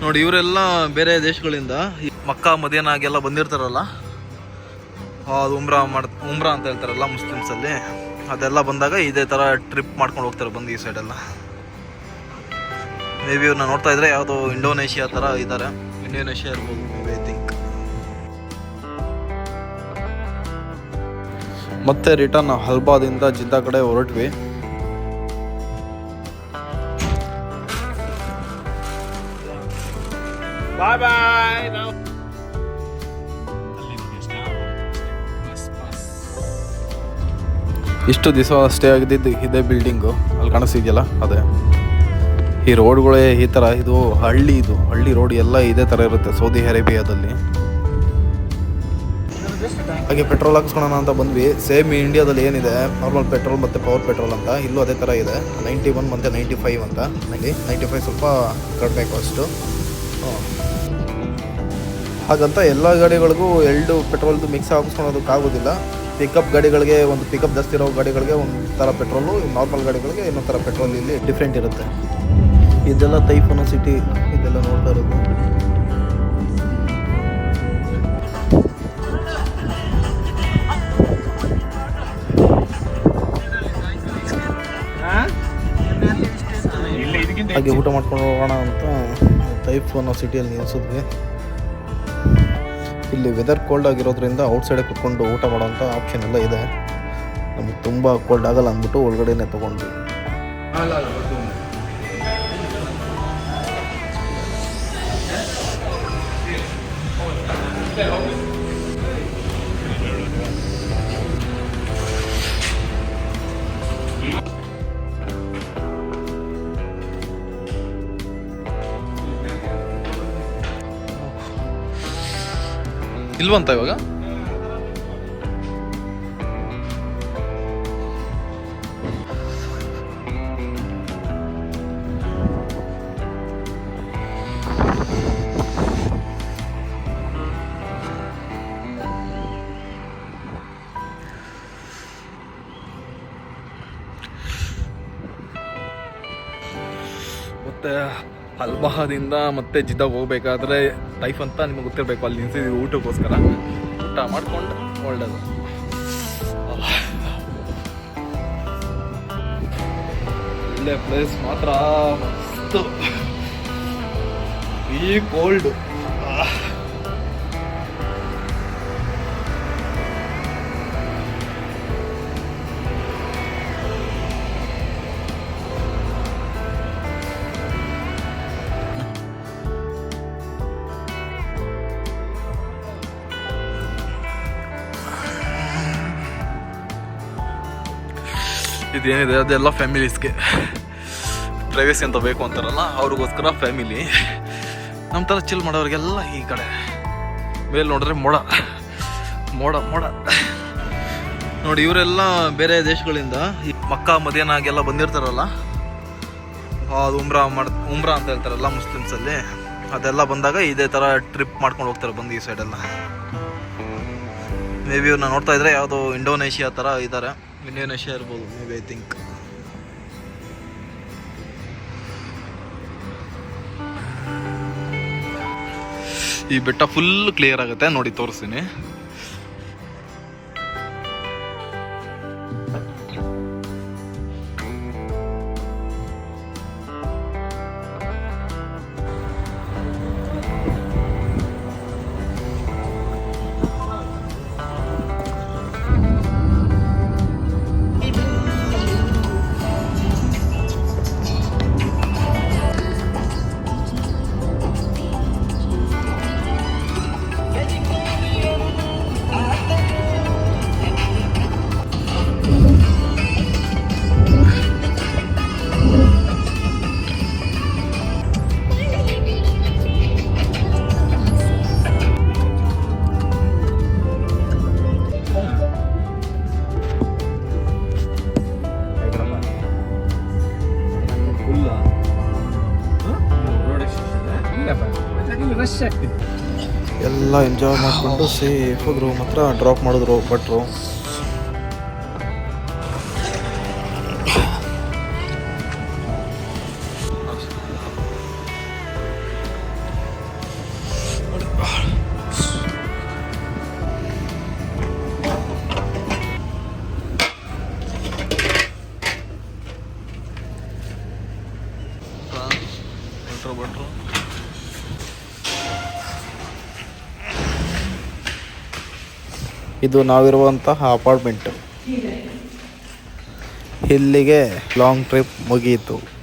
ನೋಡಿ ಇವರೆಲ್ಲ ಬೇರೆ ದೇಶಗಳಿಂದ ಮಕ್ಕಾ ಮದೀನಾಗೆಲ್ಲ ಬಂದಿರ್ತಾರಲ್ಲ, ಅದು ಉಮ್ರಾ ಅಂತ ಹೇಳ್ತಾರಲ್ಲ ಮುಸ್ಲಿಮ್ಸಲ್ಲಿ, ಅದೆಲ್ಲ ಬಂದಾಗ ಇದೇ ಥರ ಟ್ರಿಪ್ ಮಾಡ್ಕೊಂಡು ಹೋಗ್ತಾರೆ ಬಂದು ಈ ಸೈಡೆಲ್ಲ. ಮೇ ಬಿ ಇವ್ರನ್ನ ನೋಡ್ತಾ ಇದ್ರೆ ಯಾವುದೋ ಇಂಡೋನೇಷಿಯಾ ಥರ ಇದ್ದಾರೆ, ಇಂಡೋನೇಷಿಯಾ ಇರ್ಬೋದು ಮೇ ಬಿ, ಐ ಥಿಂಕ್. ಮತ್ತೆ ರಿಟರ್ನ್ ಹಲ್ಬಾದಿಂದ ಜಿದ್ದಾ ಕಡೆ ಹೊರಟ್ವಿ. ಬಾಯ್ ಬಾಯ್. ಇಷ್ಟು ದಿವಸ ಸ್ಟೇ ಆಗಿದ್ದು ಇದೇ ಬಿಲ್ಡಿಂಗು, ಅಲ್ಲಿ ಕಾಣಿಸ್ತಿದೆಯಲ್ಲ ಅದೇ. ಈ ರೋಡ್ಗಳೇ ಈ ಥರ, ಇದು ಹಳ್ಳಿ ರೋಡ್ ಎಲ್ಲ ಇದೇ ಥರ ಇರುತ್ತೆ ಸೌದಿ ಅರೇಬಿಯಾದಲ್ಲಿ. ಹಾಗೆ ಪೆಟ್ರೋಲ್ ಹಾಕಿಸ್ಕೊಳ್ಳೋಣ ಅಂತ ಬಂದ್ವಿ. ಸೇಮ್ ಇಂಡಿಯಾದಲ್ಲಿ ಏನಿದೆ ನಾರ್ಮಲ್ ಪೆಟ್ರೋಲ್ ಮತ್ತು ಪವರ್ ಪೆಟ್ರೋಲ್ ಅಂತ, ಇಲ್ಲೂ ಅದೇ ಥರ ಇದೆ. 91 ಮತ್ತು 95 ಅಂತ. 95 ಸ್ವಲ್ಪ ಕಡಿಮೆ ಕಾಸ್ಟು. ಹಾಗಂತ ಎಲ್ಲ ಗಾಡಿಗಳಿಗೂ ಎರಡು ಪೆಟ್ರೋಲ್ದು ಮಿಕ್ಸ್ ಹಾಕಿಸ್ಕೊಳೋದಕ್ಕಾಗೋದಿಲ್ಲ. ಪಿಕಪ್ ಗಾಡಿಗಳಿಗೆ ಒಂದು ಪಿಕಪ್ ಜಾಸ್ತಿ ಇರೋ ಗಾಡಿಗಳಿಗೆ ಒಂದು ಥರ ಪೆಟ್ರೋಲು, ನಾರ್ಮಲ್ ಗಾಡಿಗಳಿಗೆ ಇನ್ನೊಂದು ಥರ ಪೆಟ್ರೋಲ್ ಇಲ್ಲಿ ಡಿಫ್ರೆಂಟ್ ಇರುತ್ತೆ. ಇದೆಲ್ಲ ತೈಫುನ ಸಿಟಿ, ಇದೆಲ್ಲ ನೋಡ್ತಾ ಇರೋದು. ಹಾಗೆ ಊಟ ಮಾಡ್ಕೊಂಡು ಹೋಗೋಣ ಅಂತ ತೈಫುನ ಸಿಟಿಯಲ್ಲಿ ನಿಲ್ಲಿಸಿದ್ವಿ. ಇಲ್ಲಿ ವೆದರ್ ಕೋಲ್ಡ್ ಆಗಿರೋದ್ರಿಂದ ಔಟ್ಸೈಡೆ ಕುತ್ಕೊಂಡು ಊಟ ಮಾಡೋಂಥ ಆಪ್ಷನ್ ಎಲ್ಲ ಇದೆ. ನಮಗೆ ತುಂಬ ಕೋಲ್ಡ್ ಆಗಲ್ಲ ಅಂದ್ಬಿಟ್ಟು ಒಳಗಡೆನೇ ತೊಗೊಂಡ್ವಿ. ಇಲ್ವಂತ ಇವಾಗ ಮತ್ತೆ ಅಲ್ಬಾದಿಂದ ಮತ್ತೆ ಜಿದ್ದಾಗ ಹೋಗ್ಬೇಕಾದ್ರೆ ಟೈಫ್ ಅಂತ ನಿಮಗೆ ಗೊತ್ತಿರಬೇಕು, ಅಲ್ಲಿ ನಿಲ್ಸಿದ್ದೀವಿ ಊಟಕ್ಕೋಸ್ಕರ. ಊಟ ಮಾಡ್ಕೊಂಡು ಒಳ್ಳೆಯದು. ಒಳ್ಳೆ ಪ್ಲೇಸ್ ಮಾತ್ರ ಮಸ್ತು. ಈ ಕೋಲ್ಡ್ ಇದೇನಿದೆ ಅದೆಲ್ಲ ಫ್ಯಾಮಿಲೀಸ್ಗೆ, ಪ್ರೈವೇಸಿ ಅಂತ ಬೇಕು ಅಂತಾರಲ್ಲ ಅವ್ರಿಗೋಸ್ಕರ ಫ್ಯಾಮಿಲಿ. ನಮ್ಮ ಥರ ಚಿಲ್ ಮಾಡೋರಿಗೆಲ್ಲ ಈ ಕಡೆ ಮೇಲೆ ನೋಡಿದ್ರೆ ಮೋಡ ನೋಡಿ. ಇವರೆಲ್ಲ ಬೇರೆ ದೇಶಗಳಿಂದ ಮಕ್ಕಾ ಮದೀನಾಗೆಲ್ಲ ಬಂದಿರ್ತಾರಲ್ಲ, ಅದು ಉಮ್ರಾ ಅಂತ ಹೇಳ್ತಾರಲ್ಲ ಮುಸ್ಲಿಮ್ಸಲ್ಲಿ, ಅದೆಲ್ಲ ಬಂದಾಗ ಇದೇ ಥರ ಟ್ರಿಪ್ ಮಾಡ್ಕೊಂಡು ಹೋಗ್ತಾರೆ ಬಂದು ಈ ಸೈಡೆಲ್ಲ. ಮೇ ಬಿ ಇವ್ರನ್ನ ನೋಡ್ತಾ ಇದ್ರೆ ಯಾವುದೋ ಇಂಡೋನೇಷಿಯಾ ಥರ ಇದ್ದಾರೆ, ಇಂಡೋನೇಷಿಯಾ ಇರ್ಬೋದು ಮೇ ಬಿ, ಐ ಥಿಂಕ್. ಈ ಬೆಟ್ಟ ಫುಲ್ ಕ್ಲಿಯರ್ ಆಗುತ್ತೆ ನೋಡಿ, ತೋರಿಸ್ತೀನಿ. ಎಲ್ಲ ಎಂಜಾಯ್ ಮಾಡಿಕೊಂಡು ಸೇಫ್ ಹೋದ್ರು. ಮಾತ್ರ ಡ್ರಾಪ್ ಮಾಡಿದ್ರು ಭಟ್ರು. Water bottle. ಇದು ನಾವಿರುವಂತಹ ಅಪಾರ್ಟ್ಮೆಂಟ್. ಇಲ್ಲಿಗೆ ಲಾಂಗ್ ಟ್ರಿಪ್ ಮುಗಿಯಿತು.